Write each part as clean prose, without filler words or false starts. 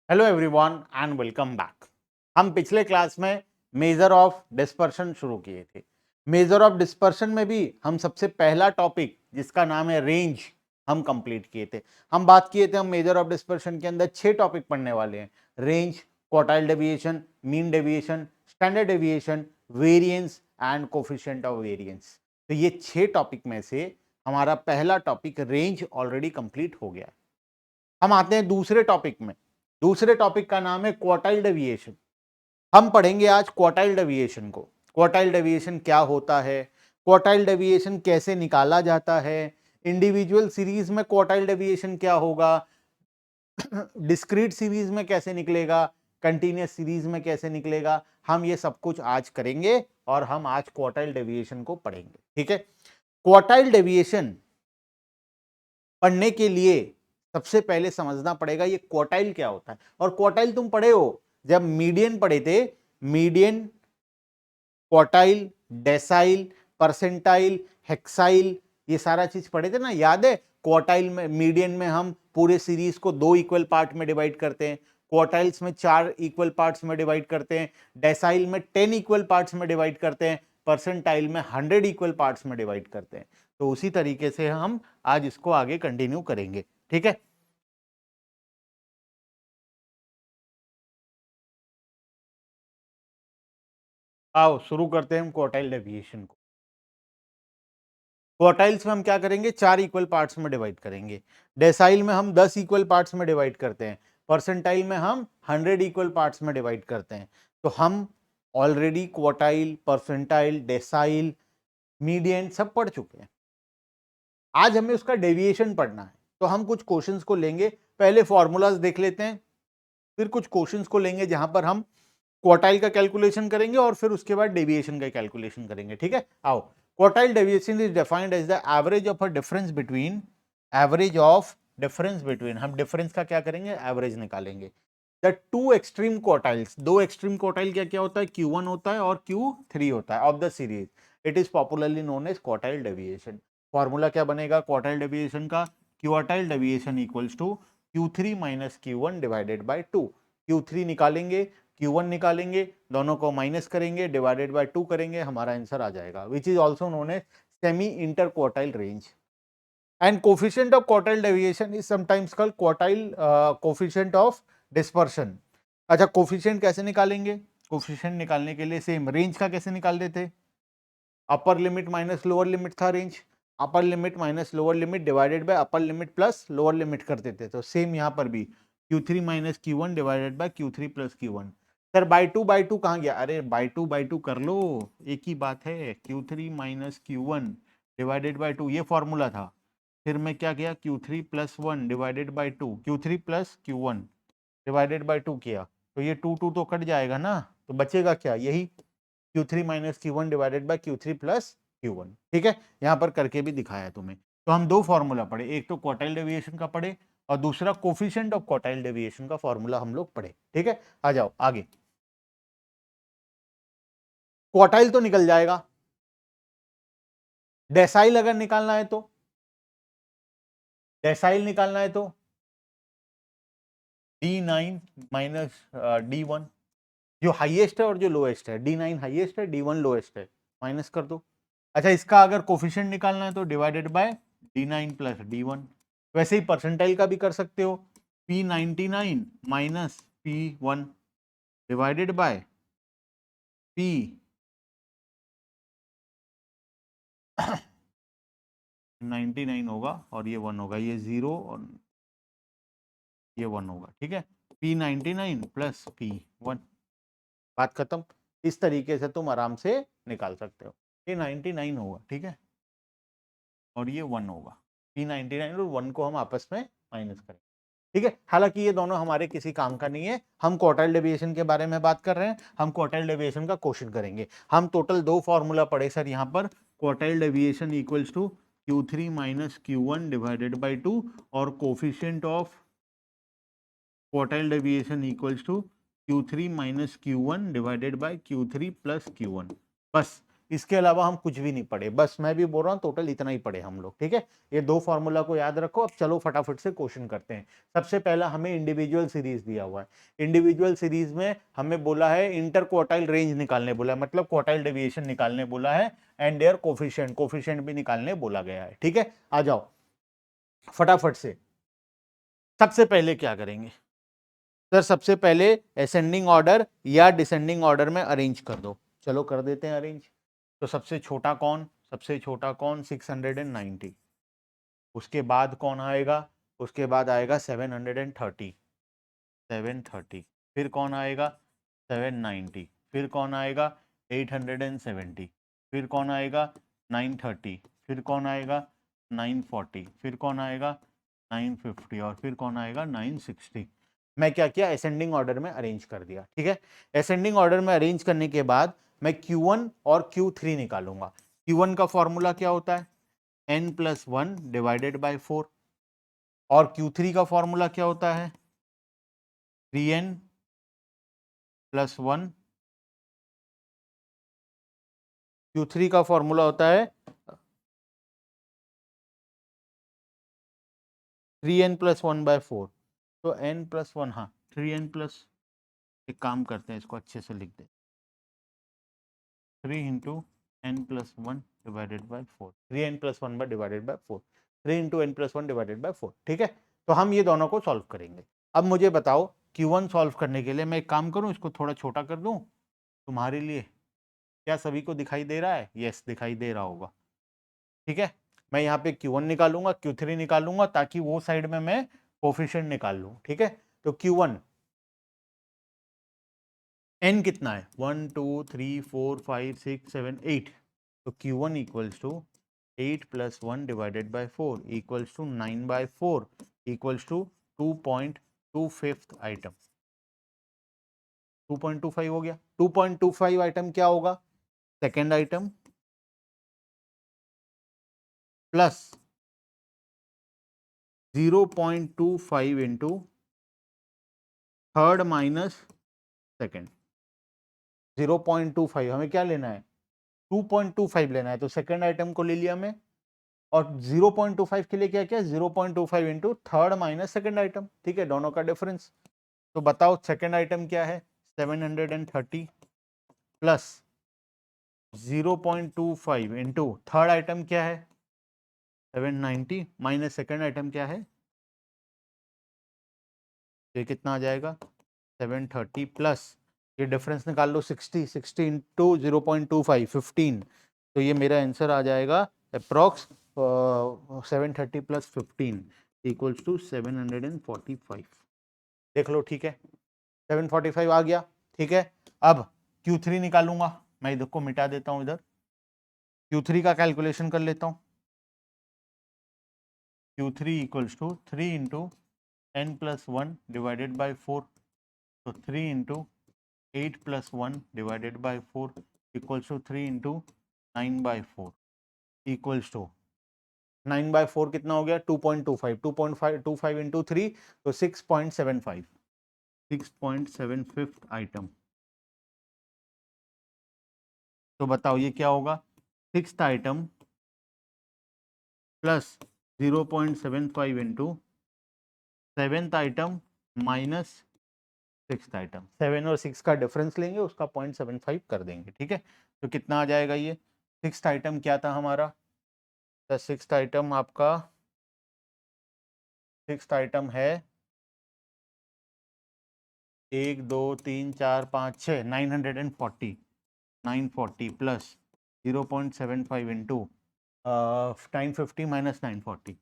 Hello everyone and welcome back. हम पिछले class में मेजर ऑफ डिस्पर्शन शुरू किए थे। मेजर ऑफ डिस्पर्शन में भी हम सबसे पहला टॉपिक जिसका नाम है रेंज हम कंप्लीट किए थे। हम बात किए थे हम मेजर ऑफ डिस्पर्शन के अंदर 6 टॉपिक पढ़ने वाले हैं। Range, quartile deviation, mean deviation, standard deviation, variance and coefficient of variance. तो ये 6 टॉपिक में से हमारा पहला टॉपिक रेंज ऑलरेडी कंप्लीट हो गया। हम आते हैं दूसरे टॉपिक में। दूसरे टॉपिक का नाम है क्वार्टाइल डेविएशन। हम पढ़ेंगे आज क्वार्टाइल डेविएशन को। क्वार्टाइल डेविएशन क्या होता है, क्वार्टाइल डेविएशन कैसे निकाला जाता है, इंडिविजुअल सीरीज में क्वार्टाइल डेविएशन क्या होगा, डिस्क्रीट सीरीज में कैसे निकलेगा, कंटीन्यूअस सीरीज में कैसे निकलेगा, हम ये सब कुछ आज करेंगे और हम आज क्वार्टाइल डेविएशन को पढ़ेंगे। ठीक है। क्वार्टाइल डेविएशन पढ़ने के लिए सबसे पहले समझना पड़ेगा ये क्वार्टाइल क्या होता है। और क्वार्टाइल तुम पढ़े हो जब मीडियन पढ़े थे। Median, quartile, decyl, percentile, hexyl, ये सारा चीज पढ़े थे ना, याद है। क्वार्टाइल में, मीडियन में हम पूरे सीरीज को 2 इक्वल पार्ट में डिवाइड करते हैं, क्वार्टाइल्स में 4 इक्वल पार्ट्स में डिवाइड करते हैं, डेसाइल में 10 इक्वल पार्ट्स में डिवाइड करते हैं, परसेंटाइल में 100 इक्वल पार्ट्स में डिवाइड करते हैं। तो उसी तरीके से हम आज इसको आगे कंटिन्यू करेंगे। ठीक है। आओ शुरू करते हैं हम क्वार्टाइल डेविएशन को। क्वार्टाइल्स में हम क्या करेंगे, 4 इक्वल पार्ट्स में डिवाइड करेंगे। डेसाइल में हम 10 इक्वल पार्ट्स में डिवाइड करते हैं। परसेंटाइल में हम 100 इक्वल पार्ट्स में डिवाइड करते हैं। तो हम already quartile, percentile, decyl, median सब पढ़ चुके हैं। आज हमें उसका डेविएशन पढ़ना है। तो हम कुछ क्वेश्चंस को लेंगे, पहले फॉर्मूलाज देख लेते हैं, फिर कुछ क्वेश्चंस को लेंगे जहां पर हम क्वार्टाइल का कैलकुलेशन करेंगे और फिर उसके बाद डेविएशन का कैलकुलेशन करेंगे। ठीक है। आओ, quartile deviation is defined as the average of a difference between, average of difference between, हम डिफरेंस का क्या करेंगे, एवरेज निकालेंगे। द टू एक्सट्रीम क्वार्टाइल्स, दो एक्सट्रीम क्वार्टाइल क्या क्या होता है, Q1 होता है और Q3 होता है of the series. It is popularly known as quartile deviation. Formula क्या बनेगा क्वार्टाइल डेविएशन का, quartile deviation equals to Q3 minus Q1 divided by 2। Q3 निकालेंगे, Q1 निकालेंगे, दोनों को माइनस करेंगे, डिवाइडेड बाय 2 करेंगे, हमारा आंसर आ जाएगा, which is also known as semi inter quartile range. And coefficient of quartile deviation is sometimes called quartile coefficient of dispersion. अच्छा, कोफिशिएंट कैसे निकालेंगे, कोफिशिएंट निकालने के लिए सेम रेंज का कैसे निकाल देते, upper limit minus lower limit था range, upper limit minus lower limit divided by upper limit plus lower limit कर देते। तो सेम यहाँ पर भी Q3 minus Q1 divided by Q3 plus Q1। Sir by two कहाँ गया, अरे बाई टू कर लो, एक ही बात है। Q3 minus Q1 divided by 2 ये फॉर्मूला था। फिर मैं क्या किया, Q3 plus 1 divided by 2, Q3 plus Q1 divided by 2 किया। तो ये 2 तो कट जाएगा ना, तो बचेगा क्या, यही Q3 minus Q1 divided by Q3 plus Q1। ठीक है, यहां पर करके भी दिखाया तुम्हें। तो हम दो फॉर्मूला पढ़े, एक तो क्वार्टाइल डेविएशन का पढ़े और दूसरा कोफिशिएंट ऑफ क्वार्टाइल डेविएशन का फॉर्मूला हम लोग पढ़े। ठीक है, आ जाओ आगे। क्वार्टाइल तो निकल जाएगा, डेसाइल अगर निकालना है तो, डेसाइल निकालना है तो D9 माइनस D1, जो हाईएस्ट है और जो लोएस्ट है, D9 हाईएस्ट है, D1 लोएस्ट है, माइनस कर दो। अच्छा, इसका अगर कोफिशिएंट निकालना है तो divided by D9 plus D1। वैसे ही परसेंटाइल का भी कर सकते हो, P99 minus P1 divided by P 99 होगा और ये 1 होगा, ये 0 और ये 1 होगा। ठीक है, P99 प्लस P1, बात खत्म। इस तरीके से तुम आराम से निकाल सकते हो। ये 99 होगा, ठीक है, और ये 1 होगा। P99 और 1 को हम आपस में माइनस करेंगे। ठीक है, हालांकि ये दोनों हमारे किसी काम का नहीं है, हम क्वार्टाइल डेविएशन के बारे में बात कर रहे हैं, हम क्वार्टाइल डेविएशन का क्वेश्चन करेंगे। हम टोटल दो फॉर्मूला पढ़े सर यहाँ पर, quartile deviation equals to Q3 minus Q1 divided by 2 और coefficient of quartile deviation equals to Q3 minus Q1 divided by Q3 plus Q1। बस इसके अलावा हम कुछ भी नहीं पढ़े, बस मैं भी बोल रहा हूँ टोटल इतना ही पढ़े हम लोग, ठीक है। ये दो फॉर्मूला को याद रखो। अब चलो फटाफट से क्वेश्चन करते हैं। सबसे पहला हमें इंडिविजुअल सीरीज दिया हुआ है। इंडिविजुअल सीरीज में हमें बोला है इंटर क्वार्टाइल रेंज निकालने बोला है, मतलब क्वार्टाइल डेविएशन निकालने बोला है, एंड देयर कोफिशिएंट भी निकालने बोला गया है, ठीक है। आ जाओ फटाफट से। सबसे पहले क्या करेंगे सर, सबसे पहले असेंडिंग ऑर्डर या डिसेंडिंग ऑर्डर में अरेंज कर दो। चलो कर देते हैं अरेंज। तो सबसे छोटा कौन, 690। उसके बाद कौन आएगा, उसके बाद आएगा 730। फिर कौन आएगा 790। फिर कौन आएगा 870। फिर कौन आएगा 930। फिर कौन आएगा 940। फिर कौन आएगा 950 और फिर कौन आएगा 960। मैं क्या किया, असेंडिंग ऑर्डर में अरेंज कर दिया, ठीक है। असेंडिंग ऑर्डर में अरेंज करने के बाद मैं Q1 और Q3 निकालूंगा। Q1 का फॉर्मूला क्या होता है, n+1 डिवाइडेड बाय 4, और Q3 का फॉर्मूला क्या होता है 3n+1। Q3 का फॉर्मूला होता है 3n+1/4। तो n+1, हाँ 3n+, एक काम करते हैं इसको अच्छे से लिख दे, 3 into n+1 divided by 4, 3n+1 divided by 4, 3 into n+1 divided by 4, ठीक है। तो हम ये दोनों को सॉल्व करेंगे। अब मुझे बताओ Q1 सॉल्व करने के लिए मैं एक काम करूं, इसको थोड़ा छोटा कर दूं तुम्हारे लिए। क्या सभी को दिखाई दे रहा है, यस दिखाई दे रहा होगा, ठीक है। मैं यहाँ पे Q1 निकालूंगा, Q3 निकालूंगा, ताकि वो साइड में मैं कोफिशिएंट निकाल लूं, ठीक है। तो Q1 n कितना है 1 2 3 4 5 6 7 8। तो Q1 equals to 8+1 divided by 4 equals to 9/4 equals to 2.25 item. 2.25 हो गया। 2.25 आइटम क्या होगा, second item plus 0.25 into third minus second. 0.25 हमें क्या लेना है, 2.25 लेना है, तो सेकेंड आइटम को ले लिया मैं, और 0.25 के लिए क्या किया, 0.25 into third minus second item, ठीक है, दोनों का डिफरेंस। तो बताओ सेकेंड आइटम क्या है 730 प्लस 0.25 इंटू थर्ड आइटम क्या है 790 माइनस सेकेंड आइटम क्या है, तो ये कितना आ जाएगा 730 प्लस ये डिफरेंस निकाल लो 60 इंटू 0.25 15। तो ये मेरा आंसर आ जाएगा अप्रॉक्स 730 प्लस 15 इक्वल्स टू 745। देख लो, ठीक है 745 आ गया, ठीक है। अब Q3 निकालूंगा मैं, इधर को मिटा देता हूं, इधर Q3 का कैलकुलेशन कर लेता हूं। Q3 equals to 3 into n+1 divided by 4। तो 3 into 8+1 divided by 4 equals to 3 into 9/4 equals to 9/4 कितना हो गया 2.25, 2.25 इंटू 3 तो 6.75, 6.75 आइटम। तो बताओ ये क्या होगा, sixth item plus 0.75 into seventh item minus sixth item. 7 और 6 का डिफरेंस लेंगे, उसका 0.75 कर देंगे, ठीक है। तो कितना आ जाएगा ये, सिक्स्थ आइटम क्या था हमारा, तो सिक्स्थ आइटम आपका, सिक्स्थ आइटम है 1 2 3 4 5 6 940, 940 प्लस 0.75 इंटू 950 माइनस 940,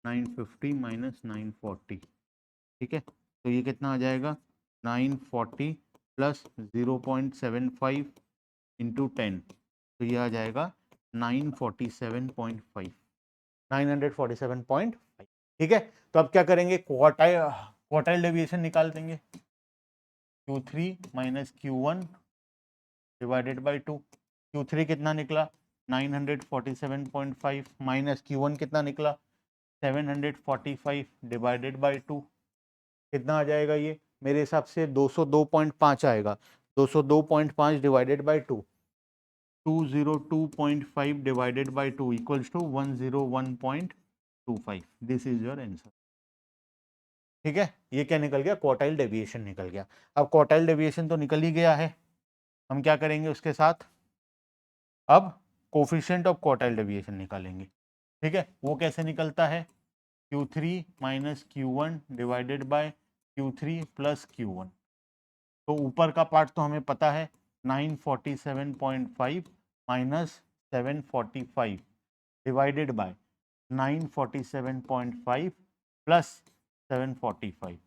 950 माइनस 940, ठीक है। तो ये कितना आ जाएगा 940 प्लस 0.75 इंटू 10, तो ये आ जाएगा 947.5, 947.5, ठीक है। तो अब क्या करेंगे, क्वार्टाइल डेविएशन निकाल देंगे, Q3 minus Q1 divided by 2। Q3 कितना निकला 947.5 माइनस Q1 कितना निकला 745 डिवाइडेड बाई 2, कितना आ जाएगा ये, मेरे हिसाब से 202.5 आएगा, 202.5 divided by 2, 202.5 divided by 2 equals to 101.25. This is your answer. ठीक है, ये क्या निकल गया? क्वार्टाइल डेविएशन निकल गया. अब क्वार्टाइल डेविएशन तो निकल ही गया है, हम क्या करेंगे उसके साथ? अब कोफिशिएंट ऑफ क्वार्टाइल डेविएशन निकालेंगे. ठीक है, वो कैसे निकलता है? Q3 minus Q1 divided by Q3 plus Q1. तो ऊपर का पार्ट तो हमें पता है 947.5 माइनस 745 डिवाइडेड बाय 947.5 प्लस 745.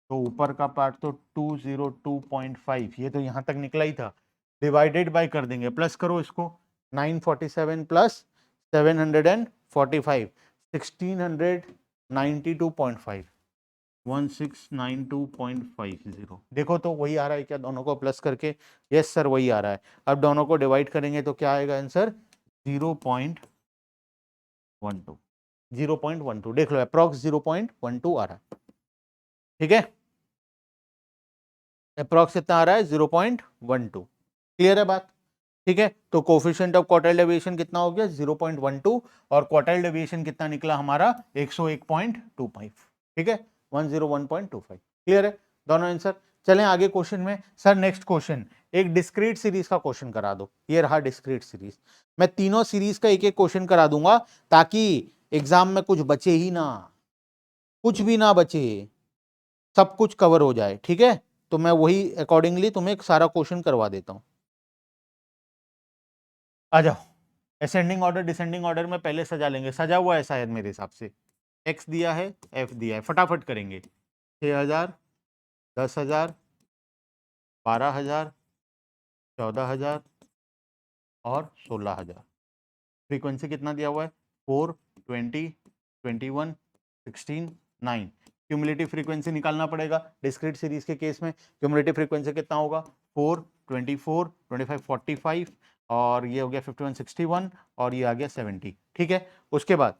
तो ऊपर का पार्ट तो 202.5, ये तो यहाँ तक निकला ही था, डिवाइडेड बाय कर देंगे, प्लस करो इसको, 947 प्लस 745, 1692.5, 1692.50. देखो तो वही आ रहा है क्या दोनों को प्लस करके? यस सर, वही आ रहा है. अब दोनों को डिवाइड करेंगे तो क्या आएगा आंसर? 0.12. 0.12 देख लो, अप्रॉक्स 0.12 आ रहा है. ठीक है, अप्रॉक्स कितना आ रहा है? 0.12. क्लियर है बात? ठीक है, तो कोफिशिएंट ऑफ क्वार्टाइल डेविएशन कितना हो गया? 0.12. और क्वार्टाइल डेविएशन कितना निकला हमारा? 101.25. ठीक है, 101.25. क्लियर है दोनों आंसर? चलें आगे क्वेश्चन में. सर नेक्स्ट क्वेश्चन, एक डिस्क्रीट सीरीज का क्वेश्चन करा दो. ये रहा डिस्क्रीट सीरीज. मैं तीनों सीरीज का एक एक क्वेश्चन करा दूंगा ताकि एग्जाम में कुछ बचे ही ना, कुछ भी ना बचे, सब कुछ कवर हो जाए. ठीक है, तो मैं वही अकॉर्डिंगली तुम्हें सारा क्वेश्चन करवा देता हूं. आ जाओ. असेंडिंग ऑर्डर डिसेंडिंग ऑर्डर में पहले सजा लेंगे. सजा हुआ है शायद मेरे हिसाब से. एक्स दिया है, एफ दिया है, फटाफट करेंगे. 6,000, 10,000, 12,000, 14,000 और 16,000. फ्रीक्वेंसी कितना दिया हुआ है? 4, 20, 21, 16, 9. क्यूमुलेटिव फ्रीक्वेंसी निकालना पड़ेगा. डिस्क्रीट सीरीज के केस में क्यूमुलेटिव फ्रीक्वेंसी कितना होगा? 4, 24, 25, 45 और ये हो गया 51, 61 और ये आ गया 70. ठीक है, उसके बाद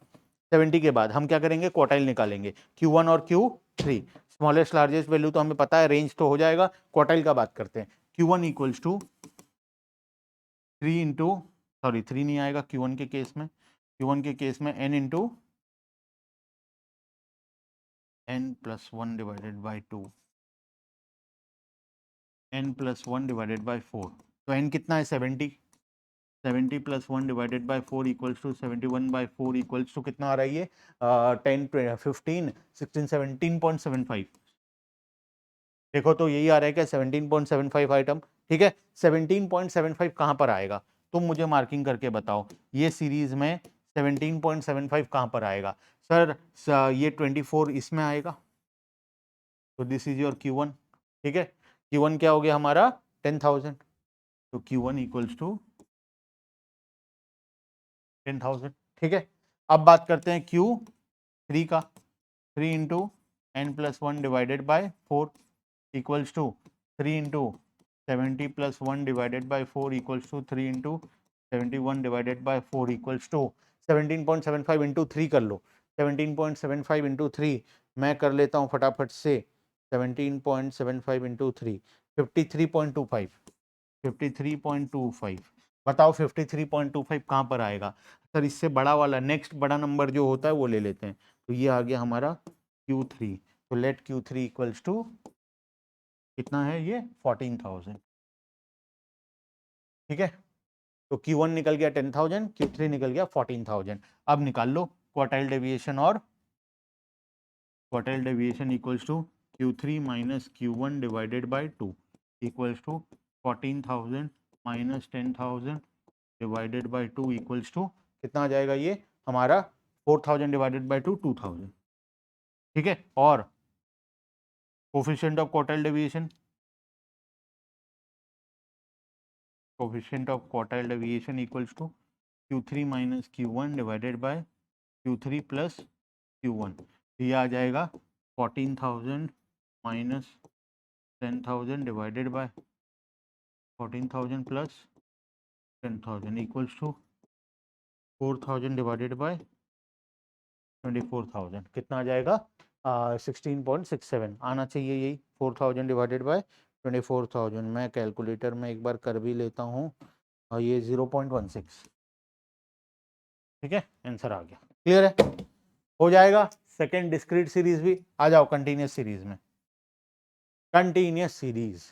70 के बाद हम क्या करेंगे? क्वार्टाइल निकालेंगे. Q1 और Q3, स्मॉलेस्ट लार्जेस्ट वैल्यू तो हमें पता है, रेंज तो हो जाएगा. क्वार्टाइल का बात करते हैं. Q1 equals to 3 into, sorry 3 नहीं आएगा Q1 के केस में. Q1 के केस में n into n plus 1 divided by 2, n plus 1 divided by 4. तो n कितना है? 70. 70 plus 1 divided by 4 equals to 71 by 4 equals to कितना आ रहा है ये? 10, 15, 16, 17.75. देखो तो यही आ रहा है क्या? 17.75 आइटम. ठीक है, 17.75 कहाँ पर आएगा? तुम मुझे मार्किंग करके बताओ. ये सीरीज में 17.75 कहाँ पर आएगा? सर ये 24 इसमें आएगा. तो दिस इज योर Q1. ठीक है, Q1 क्या हो गया हमारा? 10,000. तो Q1 इक्वल्स टू 10,000. ठीक है, अब बात करते हैं Q3 का. 3 into n plus 1 divided by 4 equals to 3 into 70 plus 1 divided by 4 equals to 3 into 71 divided by 4 equals to 17.75 into 3 कर लो. 17.75 इंटू 3 मैं कर लेता हूँ फटाफट से. 17.75 इंटू 3, 53.25. 53.25. बताओ 53.25 कहाँ पर आएगा? सर इससे बड़ा वाला, नेक्स्ट बड़ा नंबर जो होता है वो ले लेते हैं. तो ये आ गया हमारा Q3. तो लेट Q3 इक्वल्स टू कितना है? ये 14,000. ठीक है, तो Q1 निकल गया 10,000, Q3 निकल गया 14,000. अब निकाल लो क्वार्टाइल डेविएशन. और quartile deviation equals to Q3 minus Q1 divided by 2 equals to 14,000 minus 10,000 divided by 2 equals to कितना आ जाएगा? ये हमारा 4,000 डिवाइडेड बाय 2, 2,000. ठीक है, और coefficient of quartile deviation, coefficient of quartile deviation equals to Q3 minus Q1 divided by Q3 plus Q1. ये आ जाएगा 14,000 minus 10,000 divided by 14,000 plus 10,000 equals to 4,000 divided by 24,000. कितना आ जाएगा? 16.67 आना चाहिए. यही 4,000 डिवाइडेड बाय 24,000. मैं कैलकुलेटर में एक बार कर भी लेता हूँ. और ये 0.16, ठीक है, आंसर आ गया। क्लियर है, हो जाएगा। सेकेंड डिस्क्रीट सीरीज भी आ जाओ कंटिन्यूस सीरीज में। कंटिन्यूस सीरीज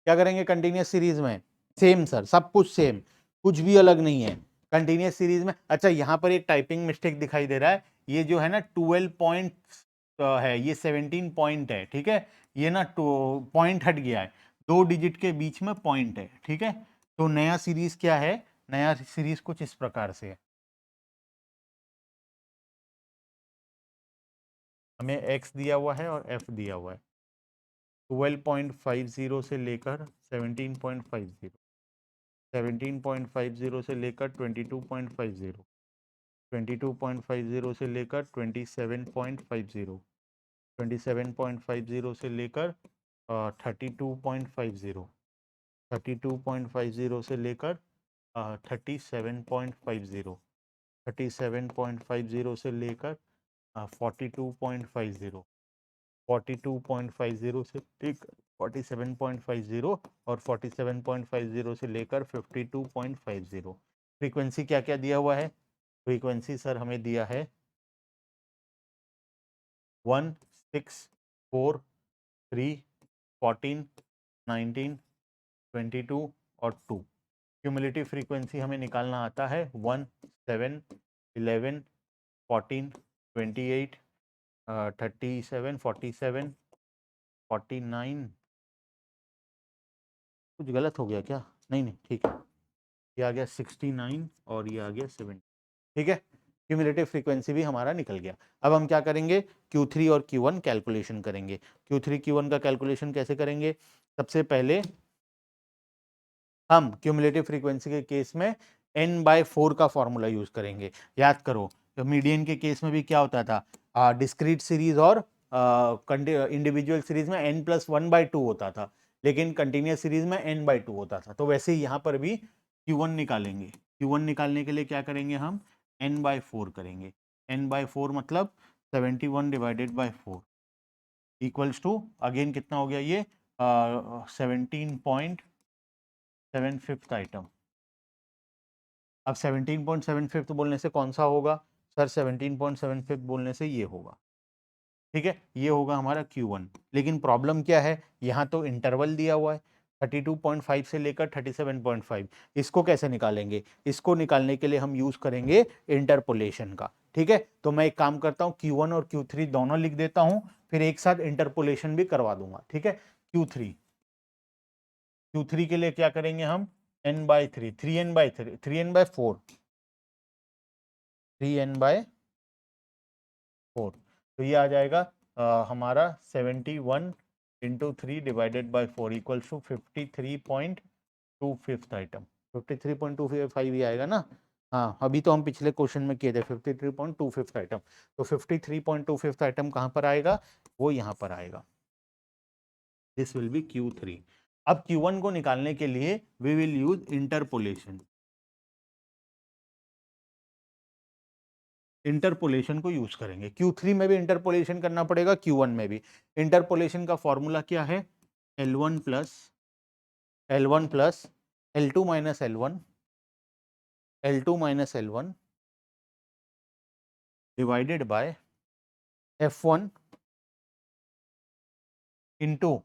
क्या करेंगे कंटिन्यूस सीरीज में? सेम सर, सब कुछ सेम, कुछ भी अलग नहीं है कंटिन्यूस सीरीज में। अच्छा यहाँ पर एक टाइपिंग मिस्टेक दिखाई दे रहा है, ये जो है ना 12 पॉइंट है, ये 17 पॉइंट है, ठीक है, ये ना पॉइंट हट गया है, 2 डिजिट के बीच में पॉइंट है, ठीक है। तो नया सीरीज क्या है? नया सीरीज कुछ इस प्रकार से है, हमें x दिया हुआ है और f दिया हुआ है, 12.50 से लेकर 17.50, 17.50 से लेकर 22.50, 22.50 से लेकर 27.50, 27.50 से लेकर 32.50, 32.50 से लेकर 37.50, 37.50 से लेकर 42.50, 42.50 से लेकर 47.50 और 47.50 से लेकर 52.50। फ्रीक्वेंसी क्या क्या दिया हुआ है? फ्रीक्वेंसी सर हमें दिया है 1, 6, 4, 3, 14, 19, 22 और 2। क्यूमुलेटिव फ्रीक्वेंसी हमें निकालना आता है 1, 7, 11, 14, 28, 37, 47, 49। कुछ गलत हो गया क्या? नहीं नहीं ठीक है, ये आ गया 69 और ये आ गया 7, ठीक है। क्यूमुलेटिव फ्रीक्वेंसी भी हमारा निकल गया। अब हम क्या करेंगे? Q3 और Q1 कैलकुलेशन करेंगे। Q3 Q1 का कैलकुलेशन कैसे करेंगे? सबसे पहले हम क्यूमुलेटिव फ्रीक्वेंसी के केस में n/4 का फॉर्मूला यूज करेंगे। याद करो तो मीडियन के केस में भी क्या होता था, डिस्क्रीट सीरीज और इंडिविजुअल सीरीज में n+1/2 होता था, लेकिन कंटिन्यूस सीरीज में n/2 होता था। तो वैसे ही यहाँ पर भी Q1 निकालेंगे। Q1 निकालने के लिए क्या करेंगे? हम n/4 करेंगे। n/4 मतलब 71 divided by 4 equals to again कितना हो गया ये 17.75 आइटम। अब 17.75 बोलने से कौन सा होगा सर? 17.75 बोलने से ये होगा, ठीक है, ये होगा हमारा Q1। लेकिन प्रॉब्लम क्या है, यहाँ तो इंटरवल दिया हुआ है 32.5 से लेकर 37.5। इसको कैसे निकालेंगे? इसको निकालने के लिए हम यूज करेंगे इंटरपोलेशन का, ठीक है। तो मैं एक काम करता हूँ, Q1 और Q3 दोनों लिख देता हूँ, फिर एक साथ इंटरपोलेशन भी करवा दूंगा, ठीक है। Q3 के लिए क्या करेंगे हम? n/3, 3n/3, 3n/4, 3n/4। तो ये आ जाएगा हमारा 71 into 3 divided by 4 equals to 53.25 item. 53.25 ही आएगा ना? हाँ, अभी तो हम पिछले क्वेश्चन में किए थे 53.25 आइटम। तो 53.25 आइटम कहाँ पर आएगा? वो यहाँ पर आएगा। This will be Q3। अब Q1 को निकालने के लिए we will use interpolation. Interpolation को यूज करेंगे। Q3 में भी इंटरपोलेशन करना पड़ेगा, Q1 में भी। इंटरपोलेशन का फॉर्मूला क्या है? L1 plus L2 minus L1 divided by F1 into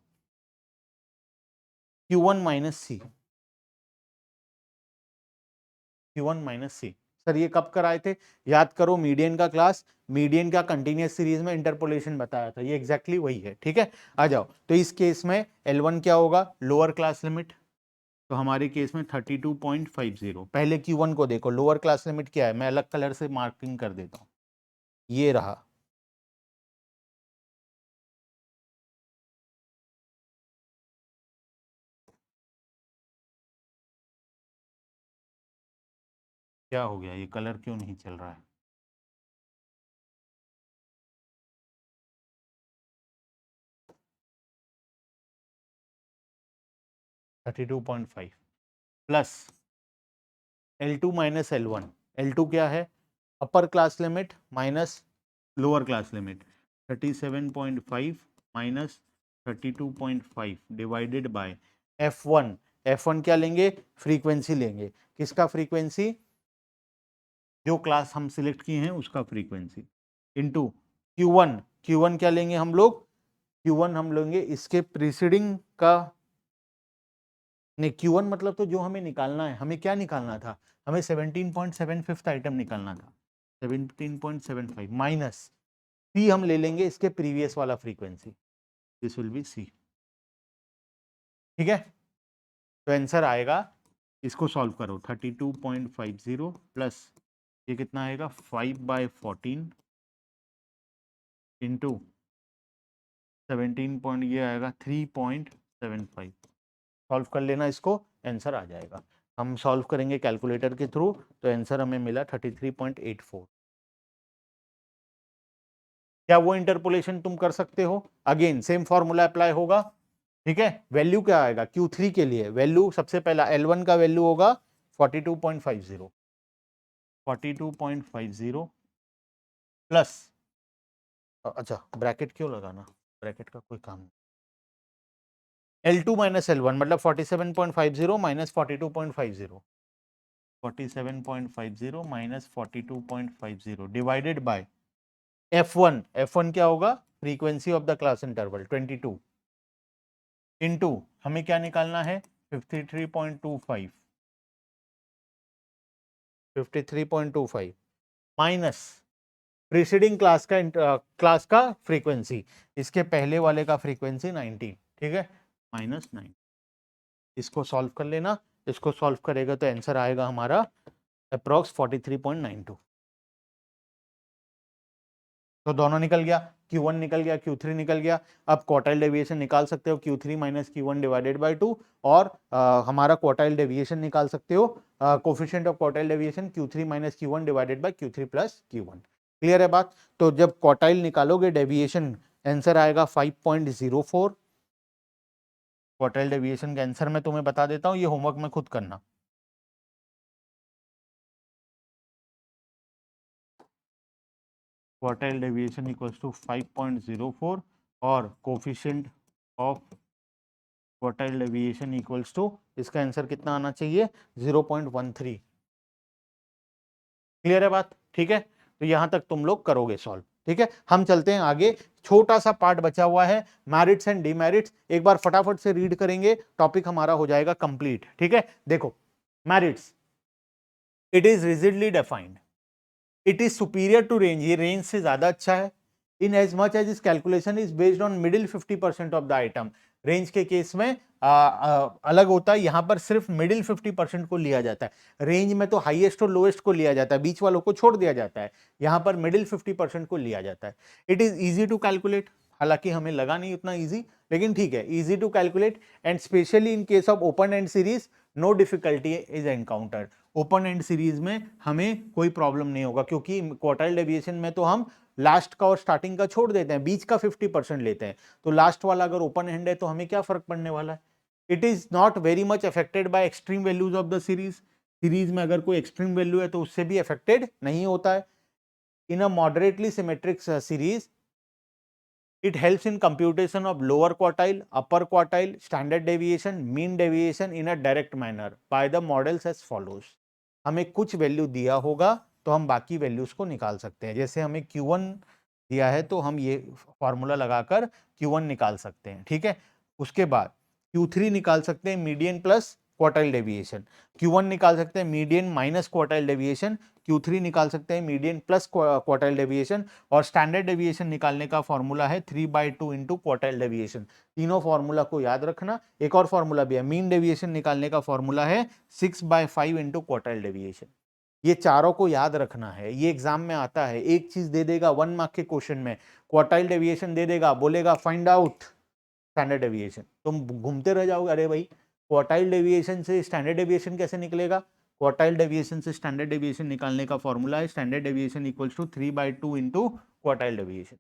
Q1 minus C. Q1 minus C sir ये कब कराए थे? याद करो मीडियन का क्लास, मीडियन का कंटिन्यूस सीरीज में इंटरपोलेशन बताया था, ये एग्जैक्टली वही है, ठीक है। आ जाओ, तो इस केस में L1 क्या होगा? लोअर क्लास लिमिट, तो हमारे केस में 32.50। पहले Q1 को देखो, लोअर क्लास लिमिट क्या है, मैं अलग कलर से मार्किंग कर देता हूं, ये रहा। क्या हो गया, ये कलर क्यों नहीं चल रहा है? $32.5 plus L2 minus L1। L2 क्या है? Upper class limit minus lower class limit, 37.5 minus 32.5 divided by F1। F1 क्या लेंगे, फ्रीक्वेंसी लेंगे, किसका फ्रीक्वेंसी, जो क्लास हम सिलेक्ट किए हैं उसका फ्रीक्वेंसी, इनटू Q1, Q1 क्या लेंगे हम लोग, Q1 हम लेंगे इसके प्रीसीडिंग का, नहीं Q1 मतलब तो जो हमें निकालना है, हमें क्या निकालना था, हमें 17.75 आइटम निकालना था, 17.75 माइनस C हम ले लेंगे इसके प्रीवियस वाला frequency, this will B C, ठीक है। तो आंसर आएगा, इसको सॉल्व करो, 32.50 प्लस ये कितना आएगा 5/14 इंटू 17 पॉइंट, ये आएगा 3.75, सॉल्व कर लेना इसको, आंसर आ जाएगा। हम सॉल्व करेंगे कैलकुलेटर के थ्रू, तो आंसर हमें मिला 33.84। क्या वो इंटरपोलेशन तुम कर सकते हो, अगेन सेम फॉर्मूला अप्लाई होगा, ठीक है। वैल्यू क्या आएगा Q3 के लिए, वैल्यू सबसे पहला L1 का वैल्यू होगा 42.50, 42.50 प्लस, अच्छा ब्रैकेट क्यों लगाना, ब्रैकेट का कोई काम नहीं, L2 माइनस L1 मतलब 47.50 minus 42.50, 47.50 minus 42.50 divided by F1, F1 क्या होगा, frequency of the class interval 22 into हमें क्या निकालना है 53.25, 53.25 माइनस प्रीसीडिंग क्लास का फ्रीक्वेंसी, इसके पहले वाले का फ्रीक्वेंसी 19, ठीक है, माइनस 9, इसको सॉल्व कर लेना, इसको सॉल्व करेगा तो आंसर आएगा हमारा अप्रॉक्स 43.92। तो दोनों निकल गया, Q1 निकल गया, Q3 निकल गया। अब क्वार्टाइल डेविएशन निकाल सकते हो Q3 minus Q1 divided by 2, और हमारा क्वार्टाइल डेविएशन निकाल सकते हो, coefficient of quartile deviation Q3 minus Q1 divided by Q3 plus Q1। Clear है बात। तो जब क्वार्टाइल निकालोगे डेविएशन, आंसर आएगा 5.04। क्वार्टाइल डेविएशन का आंसर मैं तुम्हें बता देता हूं, ये होमवर्क में खुद करना। क्वार्टाइल डेविएशन इक्वल्स टू 5.04 और coefficient of quartile deviation equals to, इसका आंसर कितना आना चाहिए 0.13। क्लियर है बात, ठीक है। तो यहां तक तुम लोग करोगे सॉल्व, ठीक है। हम चलते हैं आगे, छोटा सा पार्ट बचा हुआ है, मैरिट्स एंड डिमेरिट्स, एक बार फटाफट से रीड करेंगे, टॉपिक हमारा हो जाएगा कंप्लीट, ठीक है। देखो merits, it is rigidly defined, it is superior to range, ये रेंज से ज्यादा अच्छा है, इन एज मच एज इस calculation is based on middle 50% of the item. Range के केस में अलग होता है, यहां पर सिर्फ मिडिल 50% को लिया जाता है, रेंज में तो हाईएस्ट और लोएस्ट को लिया जाता है, बीच वालों को छोड़ दिया जाता है, यहां पर मिडिल 50% को लिया जाता है। It is easy to calculate, हालांकि हमें लगा नहीं उतना इजी, लेकिन ठीक है, easy to calculate, and specially in case of open end series no difficulty is encountered. Open end series में हमें कोई प्रॉब्लम नहीं होगा, क्योंकि क्वार्टाइल डेविएशन में तो हम लास्ट का और स्टार्टिंग का छोड़ देते हैं, बीच का 50% लेते हैं, तो लास्ट वाला अगर ओपन एंड है तो हमें क्या फर्क पड़ने वाला है। It is not very much affected by extreme values of the series, series में अगर कोई एक्सट्रीम वैल्यू है तो उससे भी अफेक्टेड नहीं होता है। In a moderately symmetric series, it helps in computation of lower quartile, upper quartile, standard deviation, mean deviation in a direct manner by the models as follows। हमें कुछ वैल्यू दिया होगा तो हम बाकी वैल्यूज को निकाल सकते हैं, जैसे हमें Q1 दिया है तो हम ये फॉर्मूला लगाकर Q1 निकाल सकते हैं, ठीक है। उसके बाद Q3 निकाल सकते हैं median plus quartile deviation, Q1 निकाल सकते हैं median minus quartile deviation, Q3 निकाल सकते हैं मीडियन प्लस क्वार्टाइल डेविएशन, और स्टैंडर्ड डेविएशन निकालने का फॉर्मूला है 3/2 इंटू क्वार्टाइल डेविएशन। तीनों फॉर्मूला को याद रखना। एक और फॉर्मूला भी है, मीन डेविएशन निकालने का फॉर्मूला है 6/5 इंटू क्वार्टाइल डेविएशन। ये चारों को याद रखना है, ये एग्जाम में आता है, एक चीज दे देगा 1 मार्क के क्वेश्चन में, क्वार्टाइल डेविएशन दे देगा, बोलेगा फाइंड आउट स्टैंडर्ड डेविएशन, तुम घूमते रह जाओगे, अरे भाई क्वार्टाइल डेविएशन से स्टैंडर्ड डेविएशन कैसे निकलेगा। क्वार्टाइल डेविएशन से स्टैंडर्ड डेविएशन निकालने का फॉर्मूला है standard deviation equals to 3/2 into quartile deviation.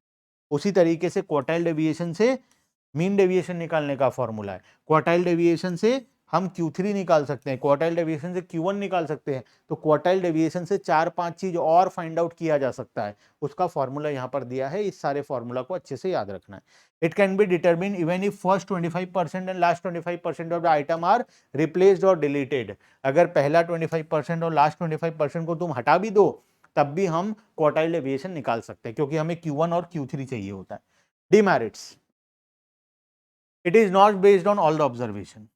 उसी तरीके से क्वार्टाइल डेविएशन से मीन डेविएशन निकालने का फॉर्मूला है, क्वार्टाइल डेविएशन से हम Q3 निकाल सकते हैं, क्वार्टाइल डेविएशन से Q1 निकाल सकते हैं, तो क्वार्टाइल डेविएशन से 4-5 चीज और फाइंड आउट किया जा सकता है। उसका फॉर्मूला यहाँ पर दिया है, इस सारे फॉर्मूला को अच्छे से याद रखना है। It can be determine even if first 25% and last 25% of the item are replaced और डिलीटेड। अगर पहला 25% और लास्ट 25% को तुम हटा भी दो तब भी हम क्वार्टाइल डेविएशन निकाल सकते हैं, क्योंकि हमें Q1 और Q3 चाहिए होता है। Demerits, it is not based on all the observation,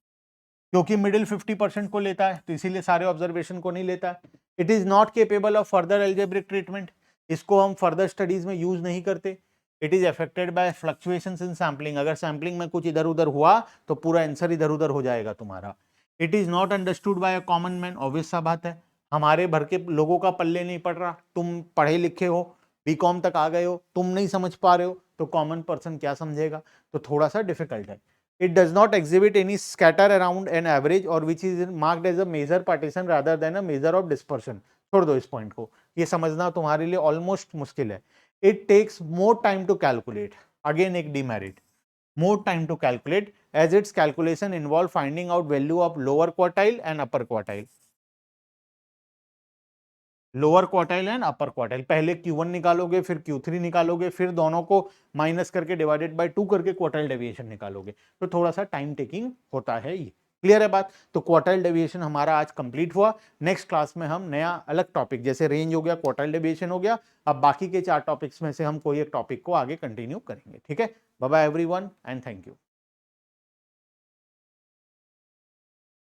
क्योंकि मिडिल 50% को लेता है तो इसीलिए सारे ऑब्जर्वेशन को नहीं लेता है। It is not capable of further algebraic treatment, इसको हम फर्दर स्टडीज में यूज नहीं करते। It is affected by fluctuations in sampling, अगर सैम्पलिंग में कुछ इधर उधर हुआ तो पूरा आंसर इधर उधर हो जाएगा तुम्हारा। It is not understood by a common man, obvious सा बात है, हमारे भर के लोगों का पल्ले नहीं पड़ रहा। तुम पढ़े लिखे हो, बीकॉम तक आ गए हो, तुम नहीं समझ पा रहे हो तो कॉमन पर्सन क्या समझेगा, तो थोड़ा सा डिफिकल्ट है। It does not exhibit any scatter around an average or which is marked as a major partition rather than a measure of dispersion. छोड़ दो इस पॉइंट को, ये समझना तुम्हारे लिए ऑलमोस्ट मुश्किल है। It takes more time to calculate. Again एक demerit. More time to calculate as its calculation involve finding out value of lower quartile and upper quartile. Lower quartile and upper quartile, पहले Q1 निकालोगे, फिर Q3 निकालोगे, फिर दोनों को minus करके divided by 2 करके क्वार्टाइल डेविएशन निकालोगे, तो थोड़ा सा टाइम टेकिंग होता है ये। क्लियर है बात? तो क्वार्टाइल डेविएशन हमारा आज कंप्लीट हुआ। नेक्स्ट क्लास में हम नया अलग टॉपिक, जैसे रेंज हो गया, क्वार्टाइल डेविएशन हो गया, अब बाकी के 4 टॉपिक्स में से हम कोई एक टॉपिक को आगे कंटिन्यू करेंगे। ठीक है, bye bye everyone and thank you.